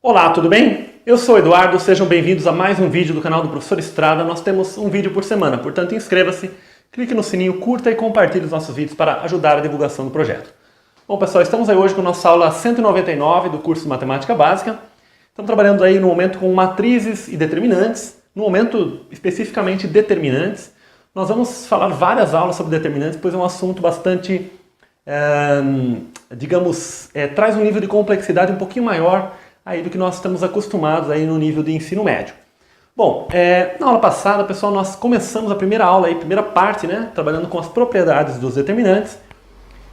Olá, tudo bem? Eu sou o Eduardo, sejam bem-vindos a mais um vídeo do canal do Professor Estrada. Nós temos um vídeo por semana, portanto inscreva-se, clique no sininho, curta e compartilhe os nossos vídeos para ajudar a divulgação do projeto. Bom pessoal, estamos aí hoje com a nossa aula 199 do curso de Matemática Básica. Estamos trabalhando aí no momento com matrizes e determinantes, no momento especificamente determinantes. Nós vamos falar várias aulas sobre determinantes, pois é um assunto bastante, traz um nível de complexidade um pouquinho maior aí do que nós estamos acostumados aí no nível de ensino médio. Bom, na aula passada, pessoal, nós começamos a primeira aula, a primeira parte, né, trabalhando com as propriedades dos determinantes,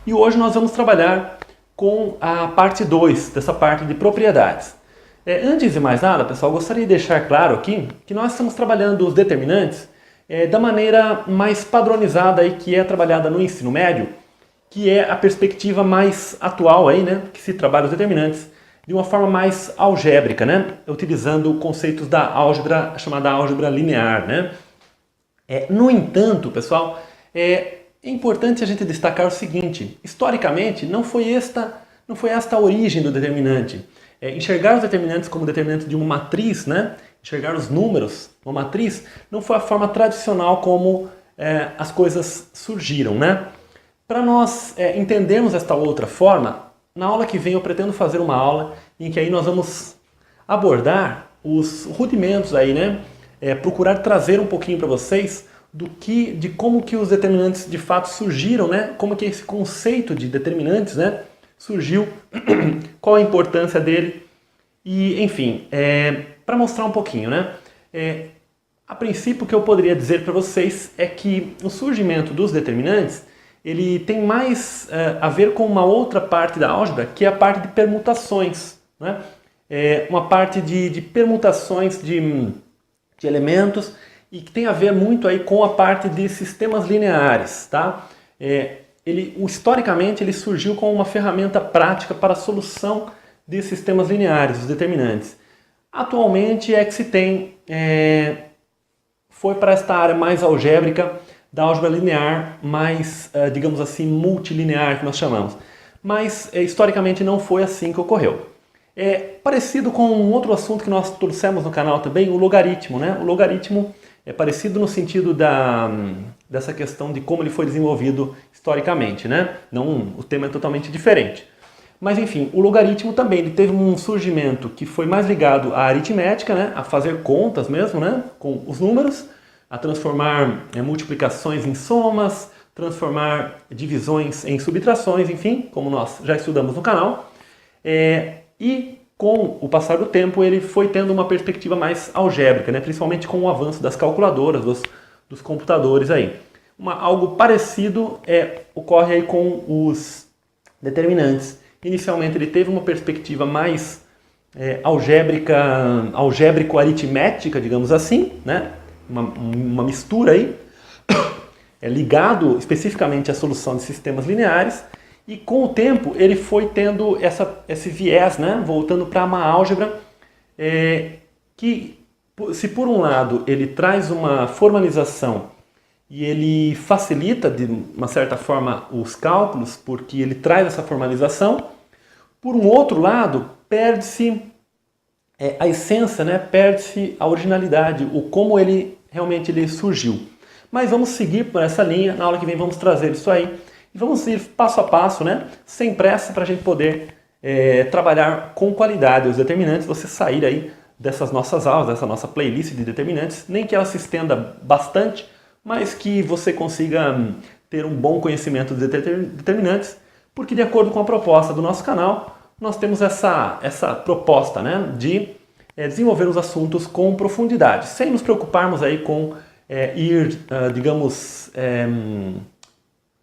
e hoje nós vamos trabalhar com a parte 2 dessa parte de propriedades. Antes de mais nada, pessoal, gostaria de deixar claro aqui que nós estamos trabalhando os determinantes da maneira mais padronizada aí que é trabalhada no ensino médio, que é a perspectiva mais atual aí, né, que se trabalha os determinantes de uma forma mais algébrica, né? Utilizando conceitos da álgebra, chamada álgebra linear, né? No entanto, pessoal, é importante a gente destacar o seguinte: historicamente, não foi esta a origem do determinante. Enxergar os determinantes como determinantes de uma matriz, né? Enxergar os números, uma matriz, não foi a forma tradicional como as coisas surgiram, né? Para nós entendermos esta outra forma, na aula que vem eu pretendo fazer uma aula em que aí nós vamos abordar os rudimentos aí, né? Procurar trazer um pouquinho para vocês de como que os determinantes de fato surgiram, né? Como que esse conceito de determinantes, né, surgiu, qual a importância dele e, enfim, para mostrar um pouquinho, né? A princípio, o que eu poderia dizer para vocês é que o surgimento dos determinantes ele tem mais a ver com uma outra parte da álgebra, que é a parte de permutações, né? Uma parte de permutações de elementos e que tem a ver muito aí com a parte de sistemas lineares, tá? Historicamente ele surgiu como uma ferramenta prática para a solução de sistemas lineares, os determinantes. Atualmente é que se tem, foi para esta área mais algébrica, da álgebra linear mais, digamos assim, multilinear, que nós chamamos. Mas, historicamente, não foi assim que ocorreu. É parecido com um outro assunto que nós trouxemos no canal também, o logaritmo, né? O logaritmo é parecido no sentido dessa questão de como ele foi desenvolvido historicamente, né? Não, o tema é totalmente diferente. Mas, enfim, o logaritmo também ele teve um surgimento que foi mais ligado à aritmética, né? A fazer contas mesmo, né? Com os números, a transformar multiplicações em somas, transformar divisões em subtrações, enfim, como nós já estudamos no canal. E com o passar do tempo ele foi tendo uma perspectiva mais algébrica, né? Principalmente com o avanço das calculadoras, dos computadores aí. Algo parecido ocorre aí com os determinantes. Inicialmente ele teve uma perspectiva mais algébrico-aritmética, digamos assim, né? Uma mistura aí, ligado especificamente à solução de sistemas lineares, e com o tempo ele foi tendo esse viés, né, voltando para uma álgebra que, se por um lado ele traz uma formalização e ele facilita de uma certa forma os cálculos, porque ele traz essa formalização, por um outro lado perde-se a essência, né, perde-se a originalidade, como realmente ele surgiu. Mas vamos seguir por essa linha, na aula que vem vamos trazer isso aí, e vamos ir passo a passo, né, sem pressa, para a gente poder trabalhar com qualidade os determinantes, você sair aí dessas nossas aulas, dessa nossa playlist de determinantes, nem que ela se estenda bastante, mas que você consiga ter um bom conhecimento dos determinantes, porque de acordo com a proposta do nosso canal, nós temos essa proposta, né, de desenvolver os assuntos com profundidade, sem nos preocuparmos aí com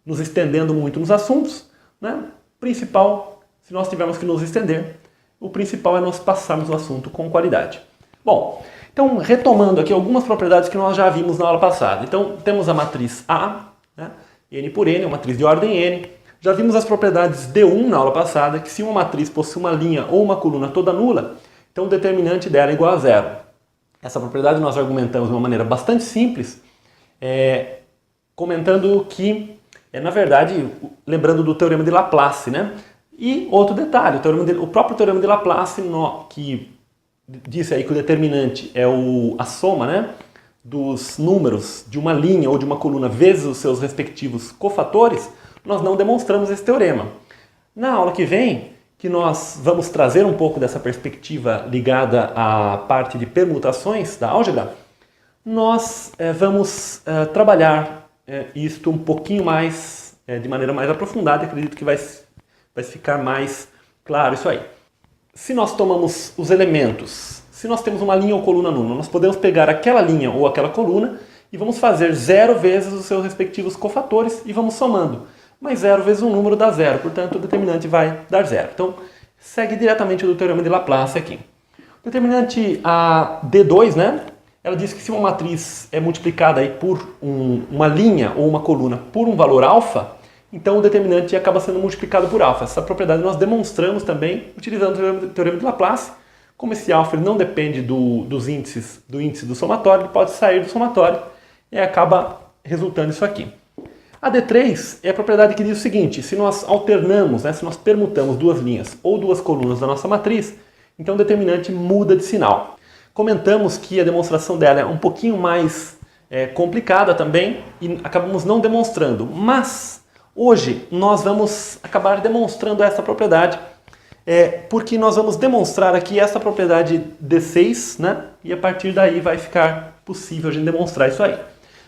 nos estendendo muito nos assuntos, né? Principal, se nós tivermos que nos estender, o principal é nós passarmos o assunto com qualidade. Bom, então retomando aqui algumas propriedades que nós já vimos na aula passada. Então temos a matriz A, né? N por N, uma matriz de ordem N. Já vimos as propriedades D1 na aula passada, que se uma matriz possui uma linha ou uma coluna toda nula, então o determinante dela é igual a zero. Essa propriedade nós argumentamos de uma maneira bastante simples, comentando que, na verdade, lembrando do teorema de Laplace, né? E outro detalhe, o próprio teorema de Laplace, que disse aí que o determinante é a soma, né, dos números de uma linha ou de uma coluna vezes os seus respectivos cofatores, nós não demonstramos esse teorema. Na aula que vem, que nós vamos trazer um pouco dessa perspectiva ligada à parte de permutações da álgebra, nós vamos trabalhar isto um pouquinho mais, de maneira mais aprofundada, acredito que vai ficar mais claro isso aí. Se nós tomamos os elementos, se nós temos uma linha ou coluna nula, nós podemos pegar aquela linha ou aquela coluna e vamos fazer 0 vezes os seus respectivos cofatores e vamos somando. Mas 0 vezes um número dá 0, portanto o determinante vai dar 0. Então, segue diretamente do teorema de Laplace aqui. O determinante a D2, né? Ela diz que se uma matriz é multiplicada aí por uma linha ou uma coluna por um valor alfa, então o determinante acaba sendo multiplicado por alfa. Essa propriedade nós demonstramos também utilizando o teorema de Laplace. Como esse alfa não depende do índice do somatório, ele pode sair do somatório e acaba resultando isso aqui. A D3 é a propriedade que diz o seguinte: se nós alternamos, né, se nós permutamos duas linhas ou duas colunas da nossa matriz, então o determinante muda de sinal. Comentamos que a demonstração dela é um pouquinho mais complicada também e acabamos não demonstrando, mas hoje nós vamos acabar demonstrando essa propriedade, porque nós vamos demonstrar aqui essa propriedade D6, né? E a partir daí vai ficar possível a gente demonstrar isso aí.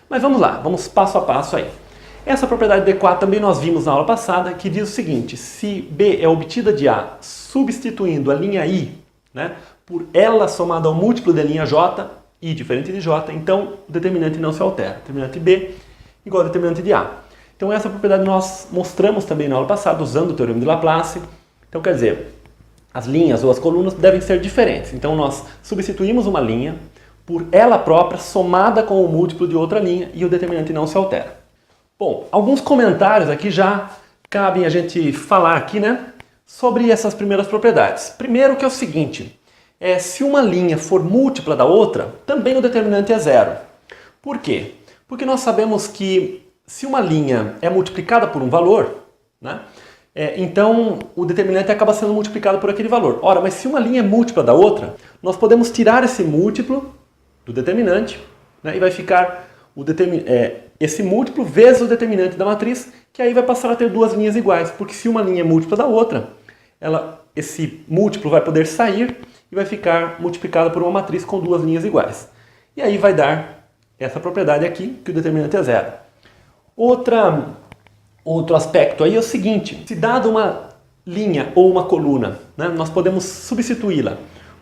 Mas vamos lá, vamos passo a passo aí. Essa propriedade D4 também nós vimos na aula passada, que diz o seguinte: se B é obtida de A substituindo a linha I, né, por ela somada ao múltiplo da linha J, I diferente de J, então o determinante não se altera. Determinante B igual ao determinante de A. Então essa propriedade nós mostramos também na aula passada, usando o teorema de Laplace. Então quer dizer, as linhas ou as colunas devem ser diferentes. Então nós substituímos uma linha por ela própria somada com o múltiplo de outra linha e o determinante não se altera. Bom, alguns comentários aqui já cabem a gente falar aqui, né, sobre essas primeiras propriedades. Primeiro que é o seguinte, se uma linha for múltipla da outra, também o determinante é 0. Por quê? Porque nós sabemos que se uma linha é multiplicada por um valor, né, então o determinante acaba sendo multiplicado por aquele valor. Ora, mas se uma linha é múltipla da outra, nós podemos tirar esse múltiplo do determinante, né, e vai ficar esse múltiplo vezes o determinante da matriz, que aí vai passar a ter duas linhas iguais, porque se uma linha é múltipla da outra, esse múltiplo vai poder sair e vai ficar multiplicado por uma matriz com duas linhas iguais. E aí vai dar essa propriedade aqui, que o determinante é 0. Outro aspecto aí é o seguinte: se dada uma linha ou uma coluna, né, nós podemos substituí-la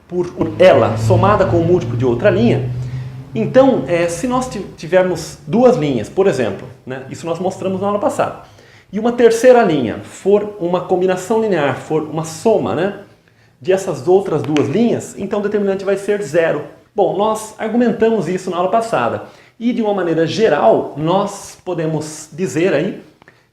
por ela somada com o múltiplo de outra linha. Então, se nós tivermos duas linhas, por exemplo, né, isso nós mostramos na aula passada, e uma terceira linha for uma combinação linear, for uma soma, né, de essas outras duas linhas, então o determinante vai ser 0. Bom, nós argumentamos isso na aula passada. E de uma maneira geral, nós podemos dizer aí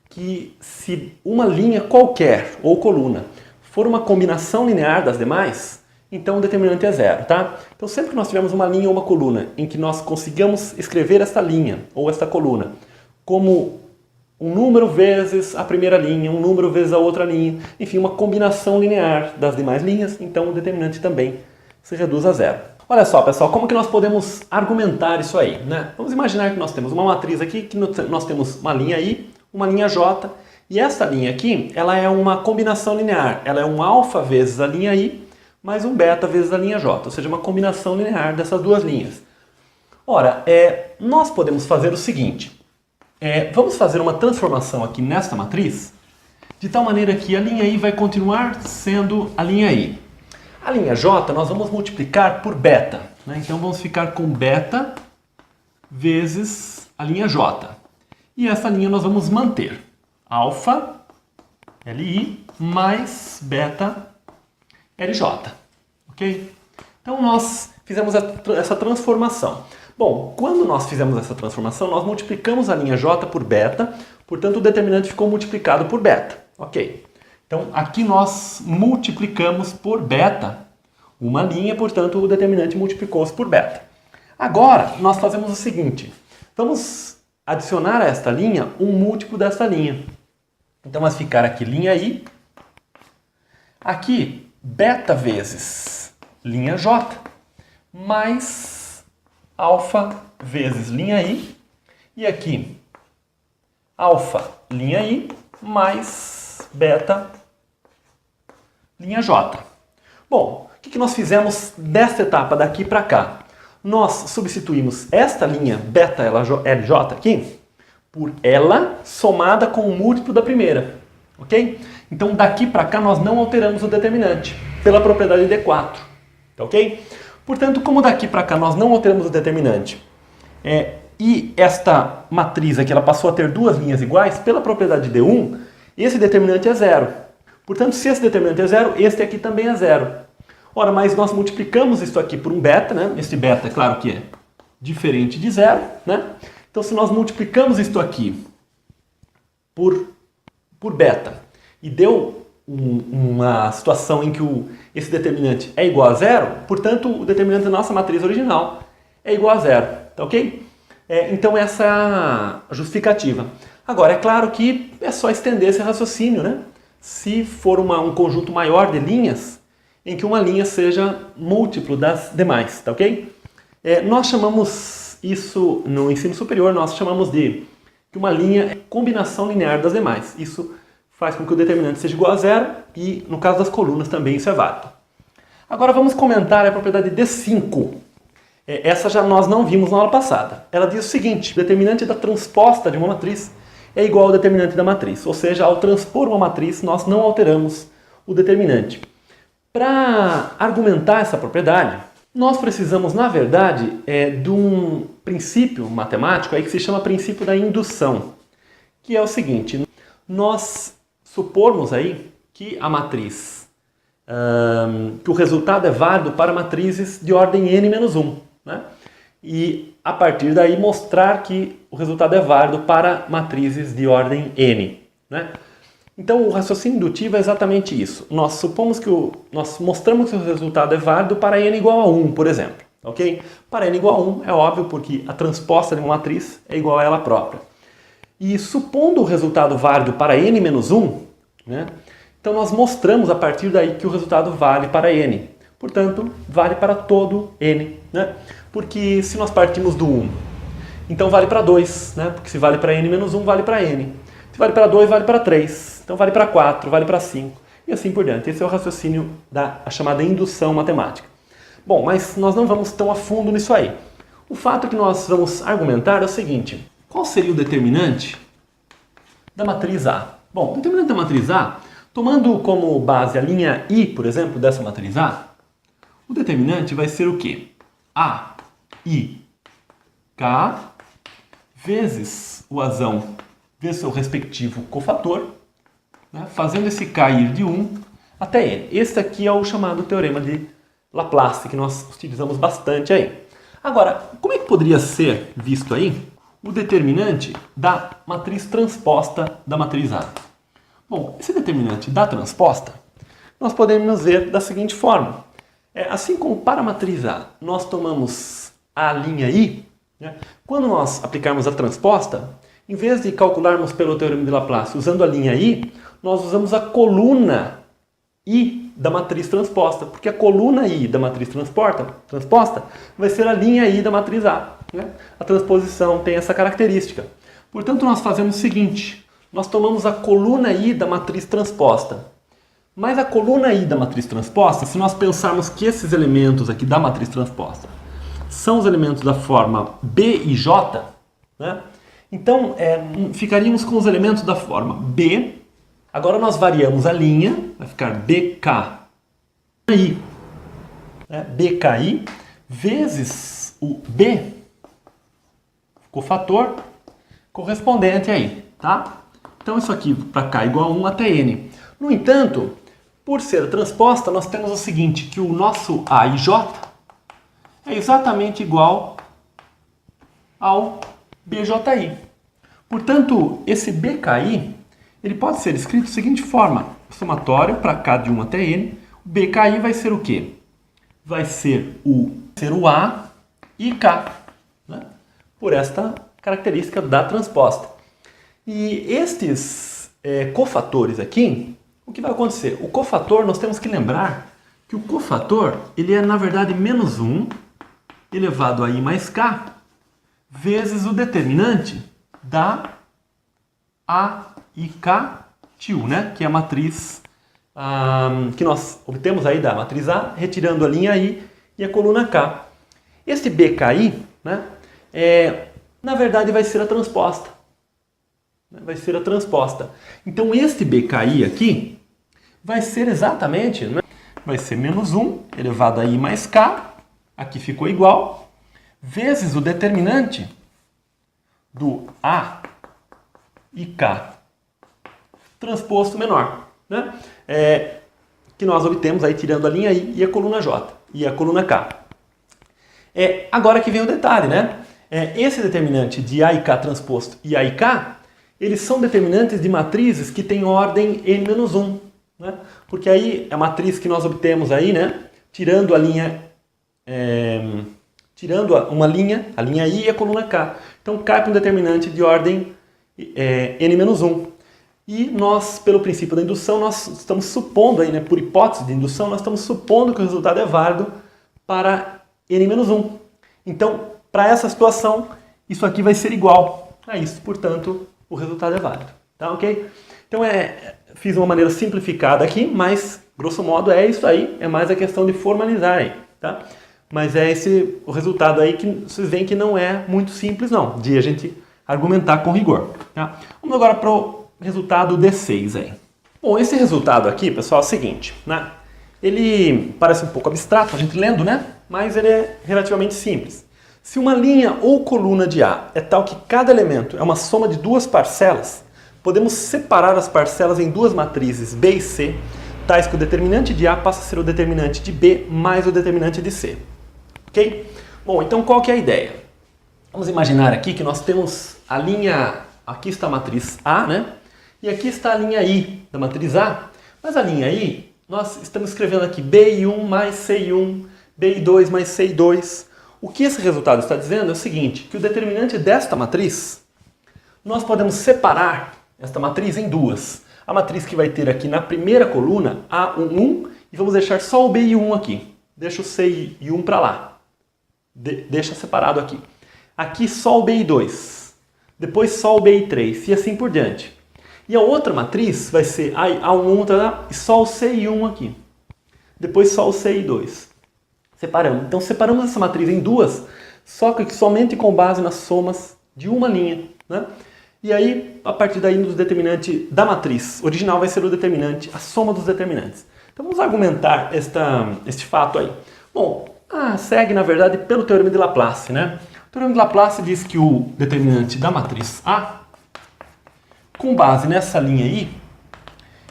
que se uma linha qualquer ou coluna for uma combinação linear das demais, então o determinante é 0, tá? Então sempre que nós tivermos uma linha ou uma coluna em que nós consigamos escrever esta linha ou esta coluna como um número vezes a primeira linha, um número vezes a outra linha, enfim, uma combinação linear das demais linhas, então o determinante também se reduz a 0. Olha só, pessoal, como que nós podemos argumentar isso aí, né? Vamos imaginar que nós temos uma matriz aqui, que nós temos uma linha I, uma linha J, e essa linha aqui, ela é uma combinação linear, ela é um alfa vezes a linha I, mais um beta vezes a linha J, ou seja, uma combinação linear dessas duas linhas. Ora, nós podemos fazer o seguinte, vamos fazer uma transformação aqui nesta matriz, de tal maneira que a linha I vai continuar sendo a linha I. A linha J nós vamos multiplicar por beta, né? Então vamos ficar com beta vezes a linha J. E essa linha nós vamos manter, alfa, LI, mais beta, LJ, ok? Então nós fizemos essa transformação. Bom, quando nós fizemos essa transformação, nós multiplicamos a linha J por beta, portanto o determinante ficou multiplicado por beta, ok? Então aqui nós multiplicamos por beta uma linha, portanto o determinante multiplicou-se por beta. Agora nós fazemos o seguinte, vamos adicionar a esta linha um múltiplo desta linha. Então vai ficar aqui linha I, aqui beta vezes linha J, mais alfa vezes linha I, e aqui alfa linha I mais beta linha J. Bom, o que nós fizemos desta etapa daqui para cá? Nós substituímos esta linha beta LJ aqui por ela somada com o múltiplo da primeira, ok? Então daqui para cá nós não alteramos o determinante pela propriedade D4, tá ok? Portanto, como daqui para cá nós não alteramos o determinante e esta matriz aqui ela passou a ter duas linhas iguais, pela propriedade D1, esse determinante é zero. Portanto, se esse determinante é zero, este aqui também é zero. Ora, mas nós multiplicamos isso aqui por um beta, né? Esse beta, é claro que é diferente de zero, né? Então, se nós multiplicamos isto aqui por beta e deu uma situação em que esse determinante é igual a zero, portanto, o determinante da nossa matriz original é igual a zero, tá ok? Então, essa é a justificativa. Agora, é claro que é só estender esse raciocínio, né? Se for um conjunto maior de linhas, em que uma linha seja múltiplo das demais, tá ok? Nós chamamos isso, no ensino superior, nós chamamos de que uma linha é combinação linear das demais. Isso faz com que o determinante seja igual a zero e, no caso das colunas, também isso é válido. Agora vamos comentar a propriedade D5. Essa já nós não vimos na aula passada. Ela diz o seguinte: o determinante da transposta de uma matriz é igual ao determinante da matriz. Ou seja, ao transpor uma matriz, nós não alteramos o determinante. Para argumentar essa propriedade, nós precisamos, na verdade, de um princípio matemático aí que se chama princípio da indução, que é o seguinte: nós supormos aí que a matriz, que o resultado é válido para matrizes de ordem n-1, né? E a partir daí mostrar que o resultado é válido para matrizes de ordem n, né? Então, o raciocínio indutivo é exatamente isso. Nós supomos que nós mostramos que o resultado é válido para n igual a 1, por exemplo. Ok? Para n igual a 1 é óbvio porque a transposta de uma matriz é igual a ela própria. E supondo o resultado válido para n-1, né, então nós mostramos a partir daí que o resultado vale para n. Portanto, vale para todo n. Né? Porque se nós partimos do 1, então vale para 2. Né? Porque se vale para n-1, vale para n. Se vale para 2, vale para 3. Então vale para 4, vale para 5 e assim por diante. Esse é o raciocínio da chamada indução matemática. Bom, mas nós não vamos tão a fundo nisso aí. O fato que nós vamos argumentar é o seguinte: qual seria o determinante da matriz A? Bom, o determinante da matriz A, tomando como base a linha I, por exemplo, dessa matriz A, o determinante vai ser o quê? A, I, K, vezes o azão, vezes seu respectivo cofator, né, fazendo esse K ir de 1 até N. Esse aqui é o chamado teorema de Laplace, que nós utilizamos bastante aí. Agora, como é que poderia ser visto aí o determinante da matriz transposta da matriz A? Bom, esse determinante da transposta, nós podemos ver da seguinte forma. Assim como para a matriz A, nós tomamos a linha I, né, quando nós aplicarmos a transposta, em vez de calcularmos pelo teorema de Laplace usando a linha I, nós usamos a coluna I da matriz transposta, porque a coluna I da matriz transposta vai ser a linha I da matriz A. Né? A transposição tem essa característica. Portanto, nós fazemos o seguinte: nós tomamos a coluna I da matriz transposta. Mas a coluna I da matriz transposta, se nós pensarmos que esses elementos aqui da matriz transposta são os elementos da forma B e J, né? Então, ficaríamos com os elementos da forma B. Agora nós variamos a linha, vai ficar BKI, né? BKI vezes o B, cofator, correspondente aí, tá? Então isso aqui para cá é igual a 1 até N. No entanto, por ser transposta, nós temos o seguinte, que o nosso A e J é exatamente igual ao BJI. Portanto, esse BKI, ele pode ser escrito da seguinte forma: somatório para K de 1 até N, o BKI vai ser o quê? Vai ser o A e K, né? Por esta característica da transposta. E estes cofatores aqui, o que vai acontecer? O cofator, nós temos que lembrar que o cofator, ele é na verdade menos 1 elevado a I mais K vezes o determinante da AIK-TIL, né? Que é a matriz que nós obtemos aí da matriz A, retirando a linha I e a coluna K. Este BKI, né, na verdade vai ser a transposta. Vai ser a transposta. Então este BKI aqui vai ser exatamente, né, vai ser menos 1 elevado a I mais K, aqui ficou igual, vezes o determinante do A e K transposto menor, né? Que nós obtemos aí tirando a linha I e a coluna J e a coluna K. Agora que vem o detalhe, né? Esse determinante de A e K transposto e A e K, eles são determinantes de matrizes que têm ordem n-1, né? Porque aí a matriz que nós obtemos aí, né? Tirando a linha uma linha, a linha I e a coluna K. Então cai para um determinante de ordem n-1. E nós, pelo princípio da indução, nós estamos supondo aí, né, por hipótese de indução, nós estamos supondo que o resultado é válido para n-1. Então, para essa situação, isso aqui vai ser igual a isso, portanto, o resultado é válido. Tá, ok? Então, fiz uma maneira simplificada aqui, mas, grosso modo, é isso aí, é mais a questão de formalizar aí, tá? Mas é esse o resultado aí que vocês veem que não é muito simples, não, de a gente argumentar com rigor. Tá? Vamos agora para o resultado D6 aí. Bom, esse resultado aqui, pessoal, é o seguinte, né? Ele parece um pouco abstrato, a gente lendo, né? Mas ele é relativamente simples. Se uma linha ou coluna de A é tal que cada elemento é uma soma de duas parcelas, podemos separar as parcelas em duas matrizes B e C, tais que o determinante de A passa a ser o determinante de B mais o determinante de C. Ok? Bom, então qual que é a ideia? Vamos imaginar aqui que nós temos a linha, aqui está a matriz A, né? E aqui está a linha I da matriz A, mas a linha I, nós estamos escrevendo aqui BI1 mais CI1, BI2 mais CI2. O que esse resultado está dizendo é o seguinte, que o determinante desta matriz, nós podemos separar esta matriz em duas. A matriz que vai ter aqui na primeira coluna, A11, e vamos deixar só o BI1 aqui. Deixa o CI1 para lá. Deixa separado aqui. Aqui só o BI2. Depois só o BI3 e assim por diante. E a outra matriz vai ser A11 e só o CI1 aqui. Depois só o CI2. Separamos. Então separamos essa matriz em duas, só que somente com base nas somas de uma linha, né? E aí, a partir daí, o determinante da matriz original vai ser o determinante, a soma dos determinantes. Então vamos argumentar este fato aí. Bom, segue na verdade pelo teorema de Laplace, né? O teorema de Laplace diz que o determinante da matriz A, com base nessa linha aí,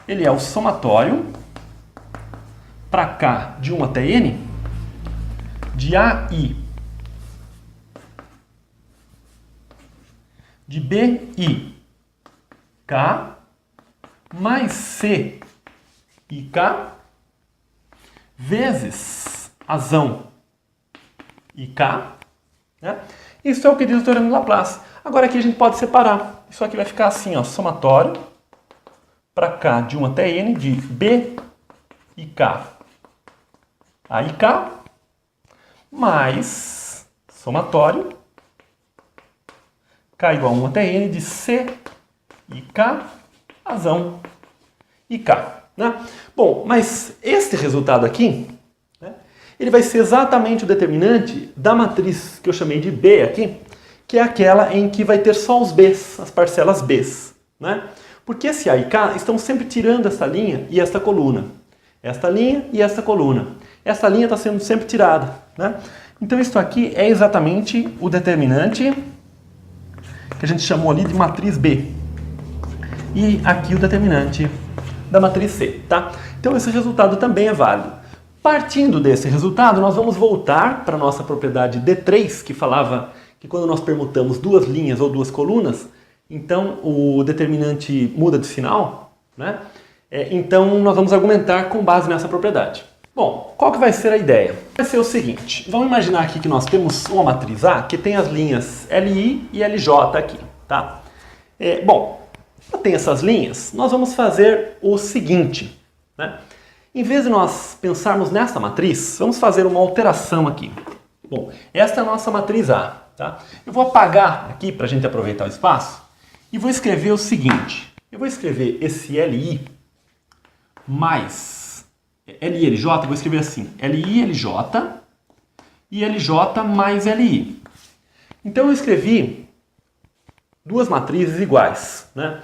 ele é o somatório para K de 1 até N de AI de BI K mais C e K vezes azão e K, né? Isso é o que diz o teorema de Laplace. Agora aqui a gente pode separar. Isso aqui vai ficar assim, ó, somatório para K de 1 até N de B e K A e K mais somatório K igual a 1 até N de C e K razão e K, né? Bom, mas este resultado aqui, né, ele vai ser exatamente o determinante da matriz que eu chamei de B aqui, que é aquela em que vai ter só os Bs, as parcelas Bs, né? Porque esse A e K estão sempre tirando essa linha e esta coluna. Esta linha e esta coluna. Essa linha está sendo sempre tirada, né? Então isso aqui é exatamente o determinante que a gente chamou ali de matriz B. E aqui o determinante da matriz C, tá? Então esse resultado também é válido. Partindo desse resultado, nós vamos voltar para a nossa propriedade D3, que falava que quando nós permutamos duas linhas ou duas colunas, então o determinante muda de sinal, né? Então nós vamos argumentar com base nessa propriedade. Bom, qual que vai ser a ideia? Vai ser o seguinte, vamos imaginar aqui que nós temos uma matriz A que tem as linhas LI e LJ aqui, tá? Bom, tem essas linhas, nós vamos fazer o seguinte, né? Em vez de nós pensarmos nessa matriz, vamos fazer uma alteração aqui. Bom, esta é a nossa matriz A. Tá? Eu vou apagar aqui para a gente aproveitar o espaço e vou escrever o seguinte. Eu vou escrever esse LI mais LI, LJ, eu vou escrever assim, LI, LJ e LJ mais LI. Então eu escrevi duas matrizes iguais, né?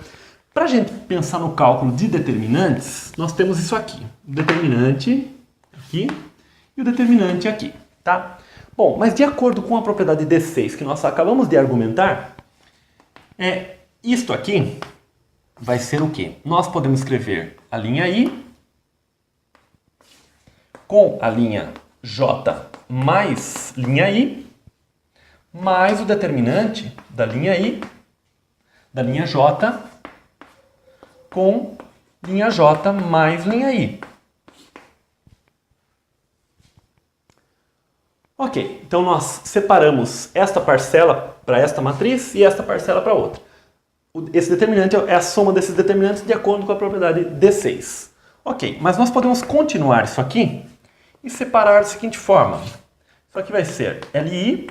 Para a gente pensar no cálculo de determinantes, nós temos isso aqui. O determinante aqui e o determinante aqui, tá? Bom, mas de acordo com a propriedade D6 que nós acabamos de argumentar, isto aqui vai ser o quê? Nós podemos escrever a linha I com a linha J mais linha I, mais o determinante da linha I, da linha J, com linha J mais linha I. Ok, então nós separamos esta parcela para esta matriz e esta parcela para outra. Esse determinante é a soma desses determinantes de acordo com a propriedade D6. Ok, mas nós podemos continuar isso aqui e separar da seguinte forma. Isso aqui vai ser LI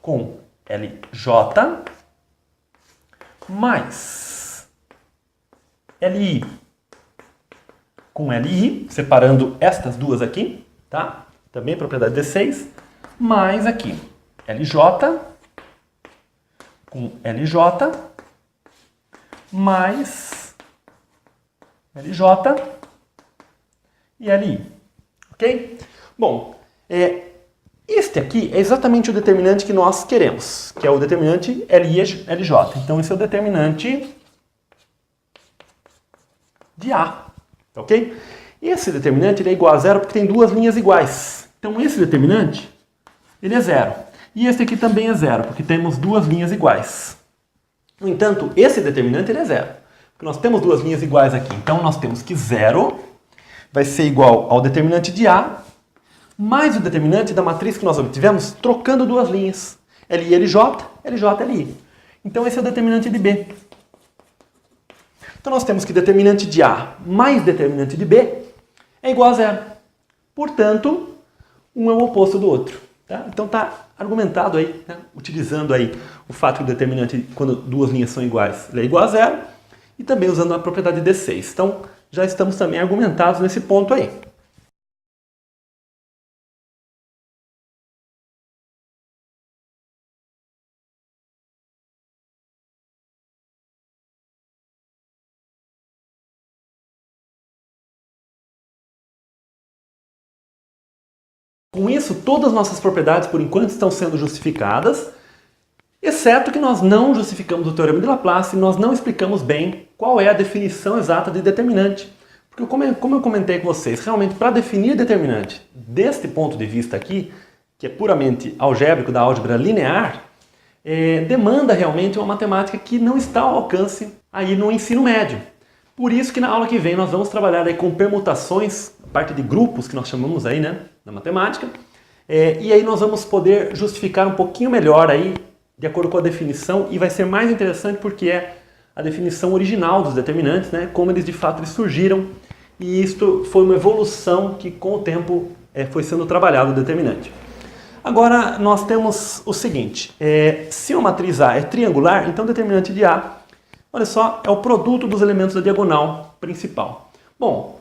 com LJ mais LI com LI, separando estas duas aqui, tá? Também propriedade D6, mais aqui LJ com LJ mais LJ e LI. Ok? Bom, este aqui é exatamente o determinante que nós queremos, que é o determinante LI-LJ. Então, esse é o determinante de A. Ok? Esse determinante ele é igual a zero porque tem duas linhas iguais. Então, esse determinante ele é zero. E esse aqui também é zero, porque temos duas linhas iguais. No entanto, esse determinante ele é zero, porque nós temos duas linhas iguais aqui. Então, nós temos que zero vai ser igual ao determinante de A mais o determinante da matriz que nós obtivemos trocando duas linhas. LI, LJ, LJ, LI. Então, esse é o determinante de B. Então, nós temos que determinante de A mais determinante de B é igual a zero. Portanto, um é o oposto do outro. Tá? Então, está argumentado aí, né? Utilizando aí o fato que o determinante, quando duas linhas são iguais, ele é igual a zero. E também usando a propriedade D6. Então, já estamos também argumentados nesse ponto aí. Com isso, todas as nossas propriedades, por enquanto, estão sendo justificadas, exceto que nós não justificamos o teorema de Laplace e nós não explicamos bem qual é a definição exata de determinante. Porque, como eu comentei com vocês, realmente, para definir determinante deste ponto de vista aqui, que é puramente algébrico, da álgebra linear, demanda realmente uma matemática que não está ao alcance aí no ensino médio. Por isso que na aula que vem nós vamos trabalhar aí com permutações, a parte de grupos que nós chamamos aí, né, na matemática, e aí nós vamos poder justificar um pouquinho melhor aí, de acordo com a definição, e vai ser mais interessante porque é a definição original dos determinantes, né, como eles de fato eles surgiram, e isto foi uma evolução que com o tempo foi sendo trabalhado o determinante. Agora nós temos o seguinte, se uma matriz A é triangular, então o determinante de A, olha só, é o produto dos elementos da diagonal principal. Bom,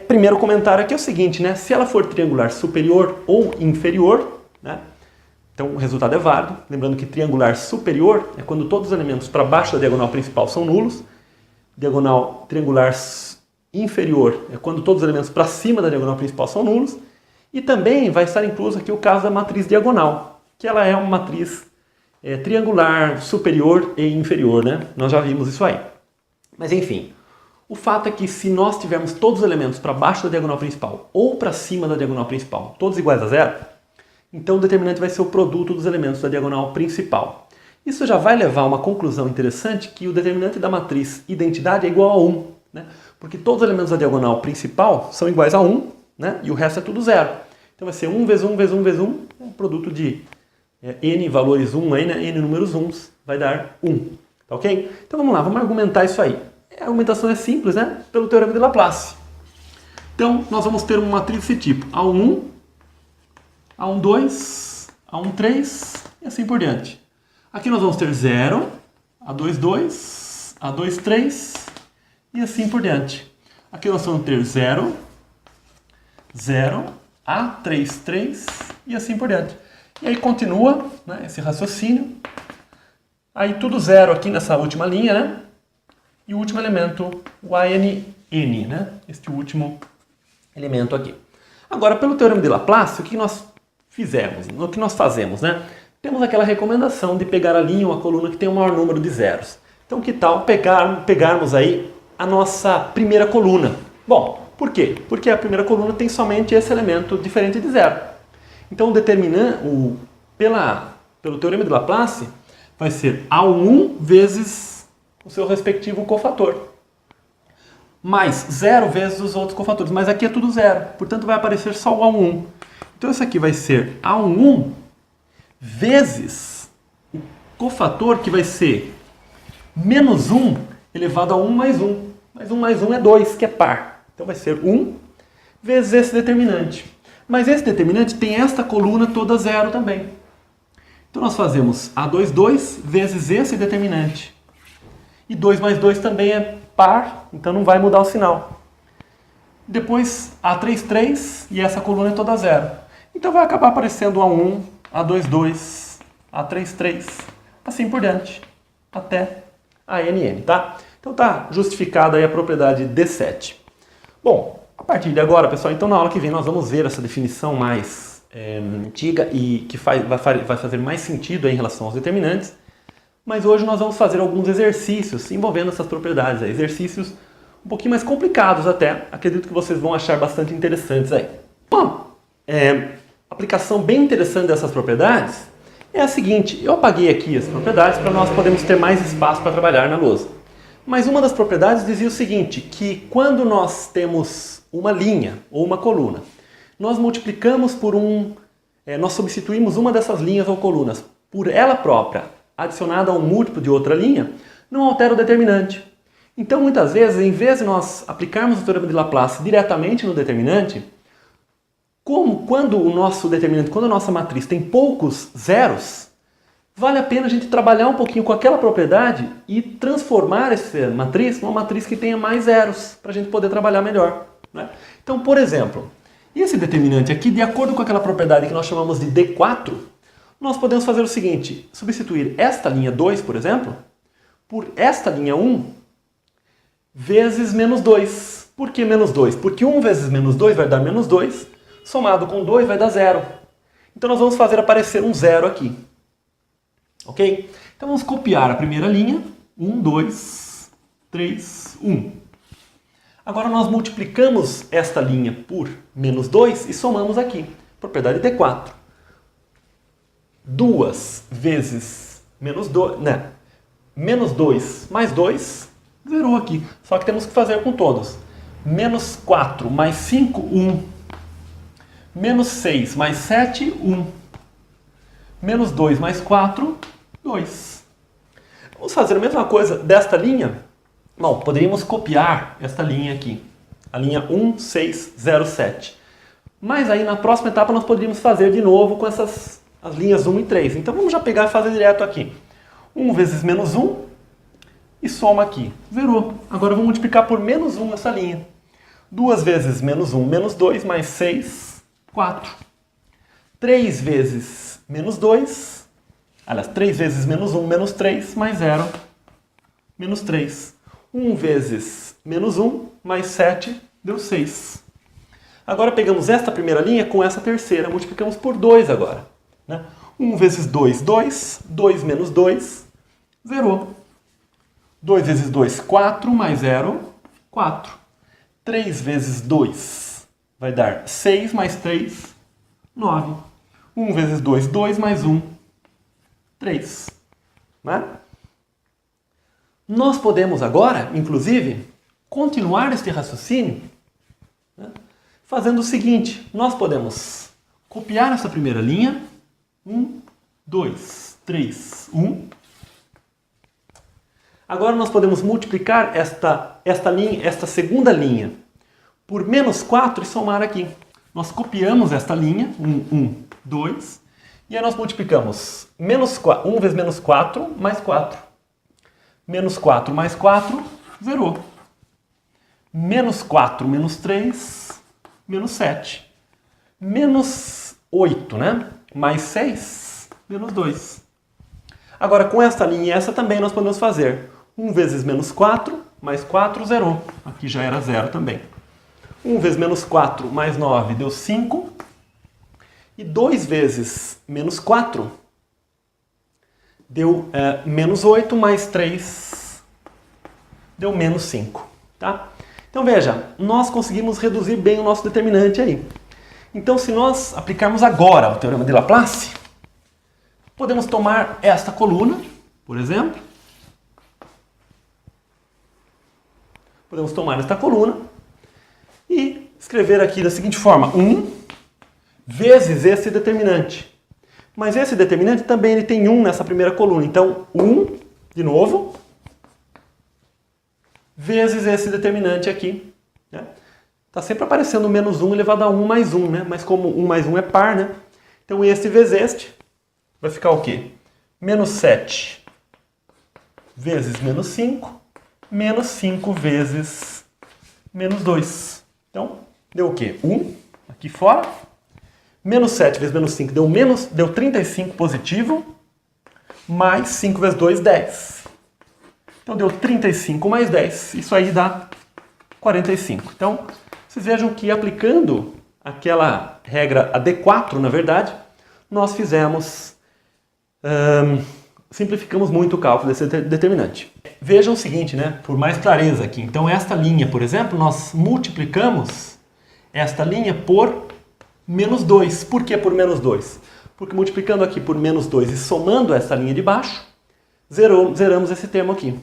primeiro comentário aqui é o seguinte, né? Se ela for triangular superior ou inferior, né? Então o resultado é válido. Lembrando que triangular superior é quando todos os elementos para baixo da diagonal principal são nulos. Diagonal triangular inferior é quando todos os elementos para cima da diagonal principal são nulos. E também vai estar incluso aqui o caso da matriz diagonal, que ela é uma matriz triangular superior e inferior, né? Nós já vimos isso aí. Mas enfim, o fato é que se nós tivermos todos os elementos para baixo da diagonal principal ou para cima da diagonal principal, todos iguais a zero, então o determinante vai ser o produto dos elementos da diagonal principal. Isso já vai levar a uma conclusão interessante que o determinante da matriz identidade é igual a 1, né? Porque todos os elementos da diagonal principal são iguais a 1, né? E o resto é tudo zero. Então vai ser 1 vezes 1 vezes 1 vezes 1, é um produto de n valores 1 aí, né? N números 1 vai dar 1. Tá ok? Então vamos lá, vamos argumentar isso aí. A argumentação é simples, né? Pelo teorema de Laplace. Então, nós vamos ter uma matriz desse tipo. A1, A12, A13 e assim por diante. Aqui nós vamos ter 0, A22, A23 e assim por diante. Aqui nós vamos ter 0, 0, A33 e assim por diante. E aí continua, né, esse raciocínio. Aí tudo 0 aqui nessa última linha, né? E o último elemento, o ANN, né? Este último elemento aqui. Agora, pelo Teorema de Laplace, o que nós fizemos? O que nós fazemos, né? Temos aquela recomendação de pegar a linha ou a coluna que tem o maior número de zeros. Então, que tal pegarmos aí a nossa primeira coluna? Bom, por quê? Porque a primeira coluna tem somente esse elemento diferente de zero. Então, pelo Teorema de Laplace, vai ser A1 vezes o seu respectivo cofator, mais 0 vezes os outros cofatores. Mas aqui é tudo zero, portanto vai aparecer só o A1. Então isso aqui vai ser A1 vezes o cofator, que vai ser menos 1 elevado a 1 mais 1. Mas 1 mais 1 é 2, que é par. Então vai ser 1 vezes esse determinante. Mas esse determinante tem esta coluna toda zero também. Então nós fazemos A22 vezes esse determinante. E 2 mais 2 também é par, então não vai mudar o sinal. Depois A33 e essa coluna é toda zero. Então vai acabar aparecendo A1, A22, A33, assim por diante, até ANN, tá? Então tá justificada aí a propriedade D7. Bom, a partir de agora, pessoal, então na aula que vem nós vamos ver essa definição mais antiga e que vai fazer mais sentido aí em relação aos determinantes. Mas hoje nós vamos fazer alguns exercícios envolvendo essas propriedades aí. Exercícios um pouquinho mais complicados até. Acredito que vocês vão achar bastante interessantes aí. Uma aplicação bem interessante dessas propriedades é a seguinte. Eu apaguei aqui as propriedades para nós podermos ter mais espaço para trabalhar na lousa. Mas uma das propriedades dizia o seguinte, que quando nós temos uma linha ou uma coluna, nós multiplicamos por nós substituímos uma dessas linhas ou colunas por ela própria, adicionada a um múltiplo de outra linha, não altera o determinante. Então, muitas vezes, em vez de nós aplicarmos o Teorema de Laplace diretamente no determinante, quando a nossa matriz tem poucos zeros, vale a pena a gente trabalhar um pouquinho com aquela propriedade e transformar essa matriz numa matriz que tenha mais zeros, para a gente poder trabalhar melhor, né? Então, por exemplo, esse determinante aqui, de acordo com aquela propriedade que nós chamamos de D4, nós podemos fazer o seguinte, substituir esta linha 2, por exemplo, por esta linha 1 vezes menos 2. Por que menos 2? Porque 1 vezes menos 2 vai dar menos 2, somado com 2 vai dar 0. Então nós vamos fazer aparecer um 0 aqui. Ok? Então vamos copiar a primeira linha, 1, 2, 3, 1. Agora nós multiplicamos esta linha por menos 2 e somamos aqui, propriedade D4. 2 vezes menos 2, né? Menos 2 mais 2, zerou aqui. Só que temos que fazer com todos. Menos 4 mais 5, 1. Menos 6 mais 7, 1. Menos 2 mais 4, 2. Vamos fazer a mesma coisa desta linha? Bom, poderíamos copiar esta linha aqui. A linha 1607. Mas aí na próxima etapa nós poderíamos fazer de novo com as linhas 1 e 3. Então vamos já pegar e fazer direto aqui. 1 vezes menos 1 e soma aqui. Zerou. Agora eu vou multiplicar por menos 1 essa linha. 2 vezes menos 1, menos 2, mais 6, 4. 3 vezes menos 2, aliás, 3 vezes menos 1, menos 3, mais 0, menos 3. 1 vezes menos 1, mais 7, deu 6. Agora pegamos esta primeira linha com essa terceira, multiplicamos por 2 agora, né? 1 vezes 2, 2. 2 menos 2, zerou. 2 vezes 2, 4, mais 0, 4. 3 vezes 2 vai dar 6, mais 3, 9. 1 vezes 2, 2, mais 1, 3. Né? Nós podemos agora, inclusive, continuar este raciocínio, né, fazendo o seguinte. Nós podemos copiar essa primeira linha. 1, 2, 3, 1. Agora nós podemos multiplicar esta segunda linha por menos 4 e somar aqui. Nós copiamos esta linha, 1, 2, e aí nós multiplicamos 1 vezes menos 4 mais 4. Menos 4 mais 4, zerou. Menos 4 menos 3, menos 7. Menos 8, né? Mais 6, menos 2. Agora, com esta linha e essa também nós podemos fazer 1 vezes menos 4, mais 4, zerou. Aqui já era 0 também. 1 vezes menos 4 mais 9 deu 5. E 2 vezes menos 4 deu menos 8, mais 3 deu menos 5. Tá? Então veja, nós conseguimos reduzir bem o nosso determinante aí. Então se nós aplicarmos agora o teorema de Laplace, podemos tomar esta coluna, por exemplo. Podemos tomar esta coluna e escrever aqui da seguinte forma: 1 vezes esse determinante. Mas esse determinante também ele tem 1 nessa primeira coluna. Então, 1, de novo, vezes esse determinante aqui. Está sempre aparecendo menos 1 elevado a 1 mais 1, né? Mas como 1 mais 1 é par, né? Então, este vezes este vai ficar o quê? Menos 7 vezes menos 5, menos 5 vezes menos 2. Então, deu o quê? 1 aqui fora. Menos 7 vezes menos 5 deu 35 positivo, mais 5 vezes 2, 10. Então deu 35 mais 10, isso aí dá 45. Então, vocês vejam que aplicando aquela regra, a D4, na verdade, nós simplificamos muito o cálculo desse determinante. Vejam o seguinte, né? Por mais clareza aqui. Então, esta linha, por exemplo, nós multiplicamos esta linha por menos 2. Por que por menos 2? Porque multiplicando aqui por menos 2 e somando essa linha de baixo, zeramos esse termo aqui.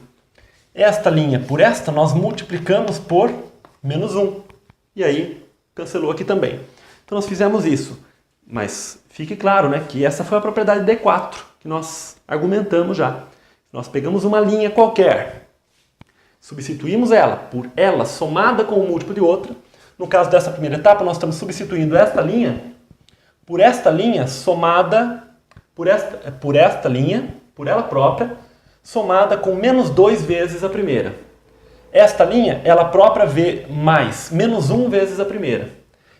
Esta linha por esta, nós multiplicamos por menos 1. E aí, cancelou aqui também. Então, nós fizemos isso. Mas fique claro, né, que essa foi a propriedade D4, que nós argumentamos já. Nós pegamos uma linha qualquer, substituímos ela por ela somada com o múltiplo de outra. No caso dessa primeira etapa, nós estamos substituindo esta linha somada por esta linha, por ela própria, somada com menos 2 vezes a primeira. Esta linha, ela própria mais menos 1 vezes a primeira.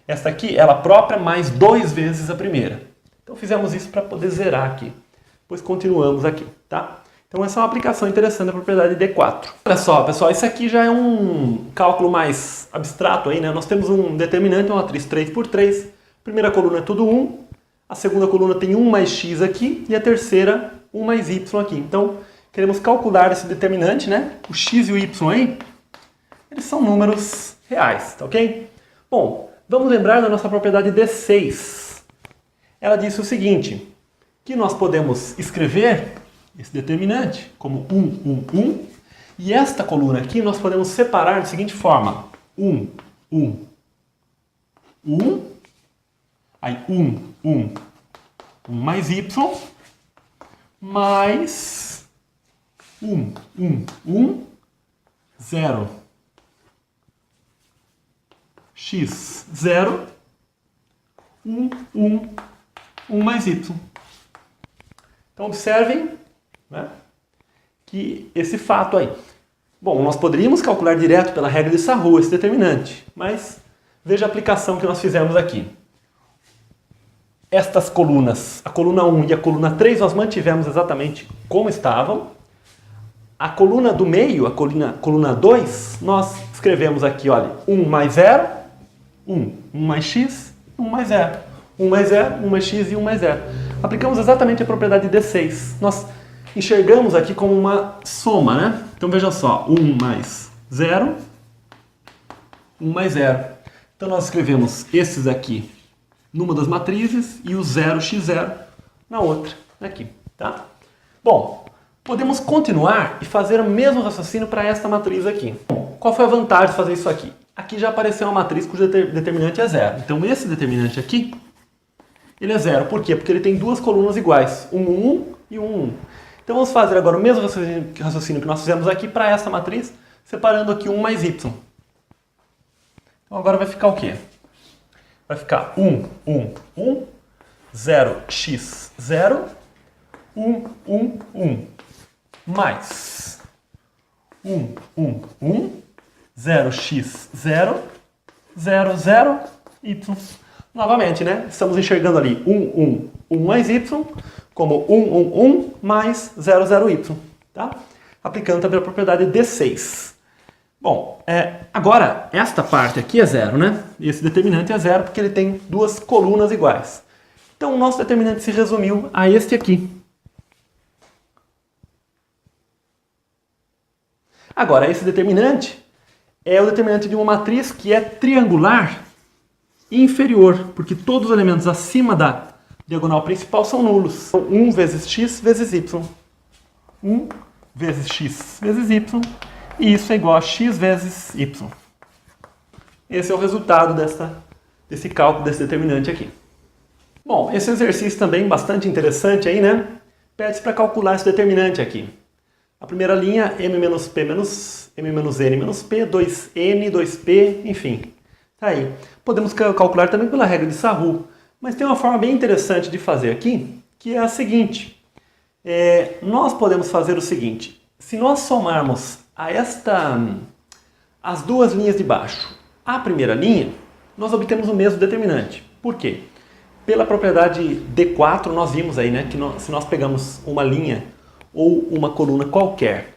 Esta aqui, ela própria mais 2 vezes a primeira. Então fizemos isso para poder zerar aqui. Depois continuamos aqui, tá? Então essa é uma aplicação interessante da propriedade D4. Olha só, pessoal, isso aqui já é um cálculo mais abstrato aí, né? Nós temos um determinante, uma matriz 3 por 3. A primeira coluna é tudo 1, a segunda coluna tem 1 mais x aqui e a terceira 1 mais y aqui. Então, queremos calcular esse determinante, né? O x e o y aí, eles são números reais, tá ok? Bom, vamos lembrar da nossa propriedade D6. Ela disse o seguinte, que nós podemos escrever esse determinante como 1, 1, 1. E esta coluna aqui nós podemos separar da seguinte forma. 1, 1, 1. Aí 1, 1, 1 mais y. Mais 1, 1, 1, 0. X, 0. 1, 1, 1 mais y. Então observem, né, que esse fato aí. Bom, nós poderíamos calcular direto pela regra de Sarrou esse determinante, mas veja a aplicação que nós fizemos aqui. Estas colunas, a coluna 1 e a coluna 3, nós mantivemos exatamente como estavam. A coluna do meio, a coluna 2, nós escrevemos aqui, olha, 1 mais 0, 1 mais x, 1 mais 0. 1 mais 0, 1 mais x e 1 mais 0. Aplicamos exatamente a propriedade D6. Nós enxergamos aqui como uma soma, né? Então veja só, 1 mais 0, 1 mais 0. Então nós escrevemos esses aqui numa das matrizes e o 0x0 na outra, aqui, tá? Bom, podemos continuar e fazer o mesmo raciocínio para esta matriz aqui. Bom, qual foi a vantagem de fazer isso aqui? Aqui já apareceu uma matriz cujo determinante é 0. Então esse determinante aqui, ele é 0. Por quê? Porque ele tem duas colunas iguais, 1, 1 e 1, 1. Então vamos fazer agora o mesmo raciocínio que nós fizemos aqui para essa matriz, separando aqui 1 mais y. Então agora vai ficar o quê? Vai ficar 1, 1, 1, 0, x, 0, 1, 1, 1, mais 1, 1, 1, 0, x, 0, 0, 0, y. Novamente, né? Estamos enxergando ali 1, 1, 1 mais y, como 1, 1, 1 mais 0, 0, y. Tá? Aplicando também a propriedade D6. Bom, agora esta parte aqui é zero, né? E esse determinante é zero porque ele tem duas colunas iguais. Então o nosso determinante se resumiu a este aqui. Agora, esse determinante é o determinante de uma matriz que é triangular e inferior, porque todos os elementos acima da diagonal principal são nulos. Então, 1 vezes x vezes y. 1 vezes x vezes y. E isso é igual a x vezes y. Esse é o resultado desse cálculo desse determinante aqui. Bom, esse exercício também bastante interessante aí, né? Pede para calcular esse determinante aqui. A primeira linha, m menos p menos m menos n menos p, 2n, 2p, enfim. Tá aí. Podemos calcular também pela regra de Sarrou. Mas tem uma forma bem interessante de fazer aqui, que é a seguinte. Nós podemos fazer o seguinte. Se nós somarmos as duas linhas de baixo, a primeira linha, nós obtemos o mesmo determinante. Por quê? Pela propriedade D4, nós vimos aí, né, que se nós pegamos uma linha ou uma coluna qualquer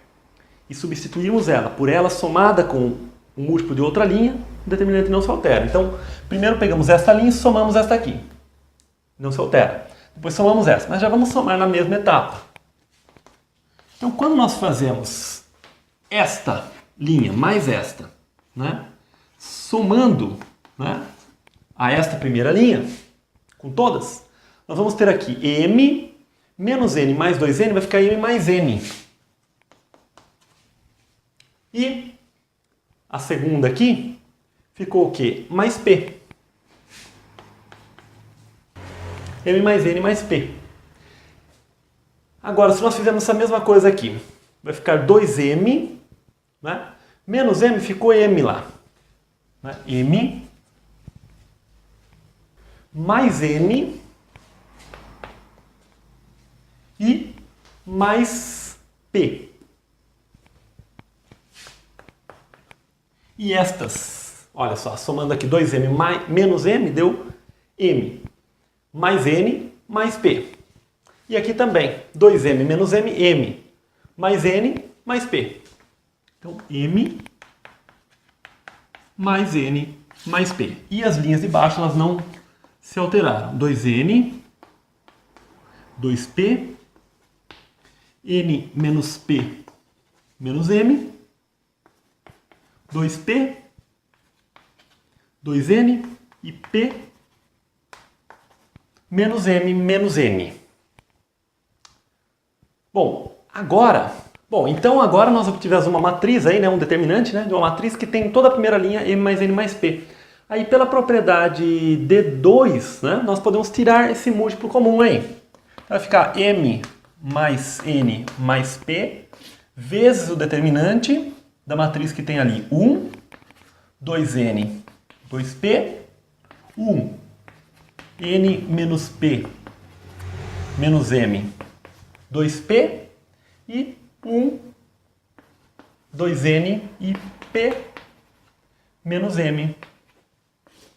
e substituirmos ela por ela somada com um múltiplo de outra linha, o determinante não se altera. Então, primeiro pegamos esta linha e somamos esta aqui. Não se altera. Depois somamos essa, mas já vamos somar na mesma etapa. Então, quando nós fazemos esta linha mais esta, né, somando, né, a esta primeira linha, com todas, nós vamos ter aqui m menos n mais 2n vai ficar m mais n. E a segunda aqui ficou o quê? Mais p. M mais n mais p. Agora, se nós fizermos essa mesma coisa aqui, vai ficar 2m, né? Menos m ficou m lá. Né? M mais n e mais p. E estas, olha só, somando aqui 2m menos m deu m mais n mais p. E aqui também, 2m menos m, m mais n mais p. Então, m mais n mais p. E as linhas de baixo elas não se alteraram. 2n, 2p, n menos p menos m, 2p, 2n e p menos m menos n. Então agora nós obtivemos uma matriz aí, né, um determinante, né, de uma matriz que tem toda a primeira linha m mais n mais p. Aí pela propriedade D2, né, nós podemos tirar esse múltiplo comum aí. Vai ficar m mais n mais p vezes o determinante da matriz que tem ali 1, 2n, 2p, 1, n menos p menos m, 2p e 1, 2n e p menos m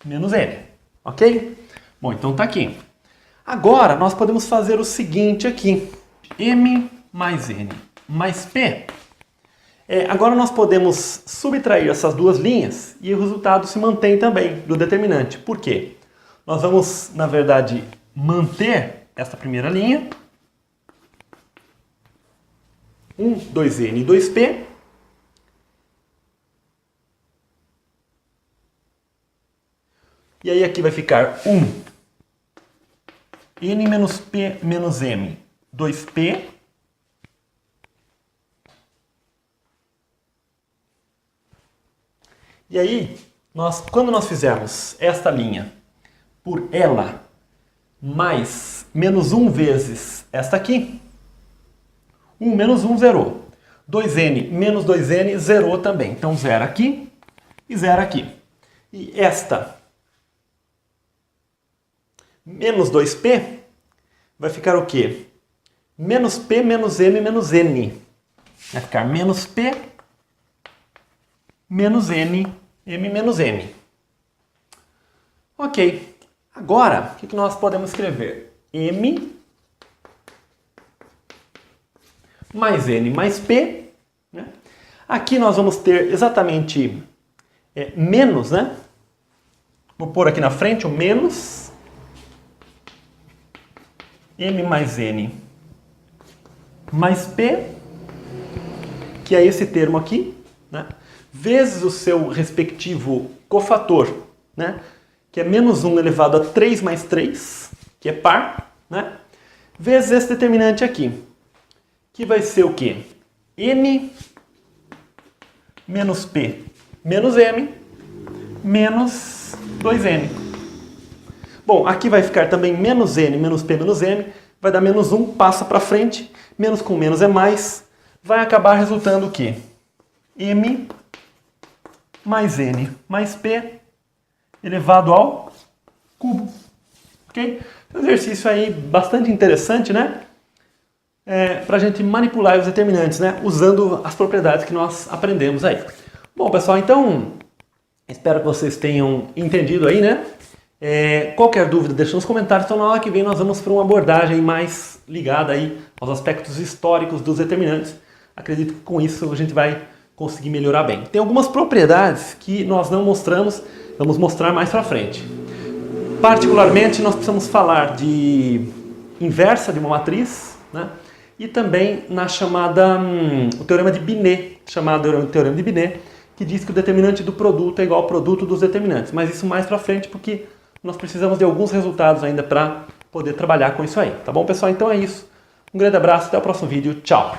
menos n. Ok? Bom, então tá aqui. Agora nós podemos fazer o seguinte aqui. M mais n mais p. Agora nós podemos subtrair essas duas linhas e o resultado se mantém também do determinante. Por quê? Nós vamos, na verdade, manter esta primeira linha. 1, 2n e 2p. E aí aqui vai ficar 1, n menos p menos m, 2p. E aí, quando nós fizermos esta linha por ela mais menos 1 vezes esta aqui, 1 menos 1 zerou. 2n menos 2n zerou também. Então, 0 aqui e 0 aqui. E esta menos 2p vai ficar o quê? Menos p menos m menos n. Vai ficar menos p menos n, m menos n. Ok. Agora, o que nós podemos escrever? M mais n mais p. Né? Aqui nós vamos ter exatamente menos, né? Vou pôr aqui na frente o menos m mais n mais p, que é esse termo aqui, né? Vezes o seu respectivo cofator, né? Que é menos 1 elevado a 3 mais 3, que é par, né? Vezes esse determinante aqui, que vai ser o quê? N menos P menos M menos 2N. Bom, aqui vai ficar também menos N menos P menos M, vai dar menos 1, passa para frente, menos com menos é mais, vai acabar resultando o quê? M mais N mais P elevado ao cubo. Ok? Um exercício aí bastante interessante, né? Para a gente manipular os determinantes, né? Usando as propriedades que nós aprendemos aí. Bom, pessoal, então espero que vocês tenham entendido aí, né? Qualquer dúvida, deixa nos comentários. Então, na aula que vem, nós vamos para uma abordagem mais ligada aí aos aspectos históricos dos determinantes. Acredito que com isso a gente vai conseguir melhorar bem. Tem algumas propriedades que nós não mostramos, vamos mostrar mais para frente. Particularmente, nós precisamos falar de inversa de uma matriz, né? E também na chamada, o teorema de Binet, chamado teorema de Binet, que diz que o determinante do produto é igual ao produto dos determinantes. Mas isso mais para frente, porque nós precisamos de alguns resultados ainda para poder trabalhar com isso aí. Tá bom, pessoal? Então é isso. Um grande abraço, até o próximo vídeo. Tchau!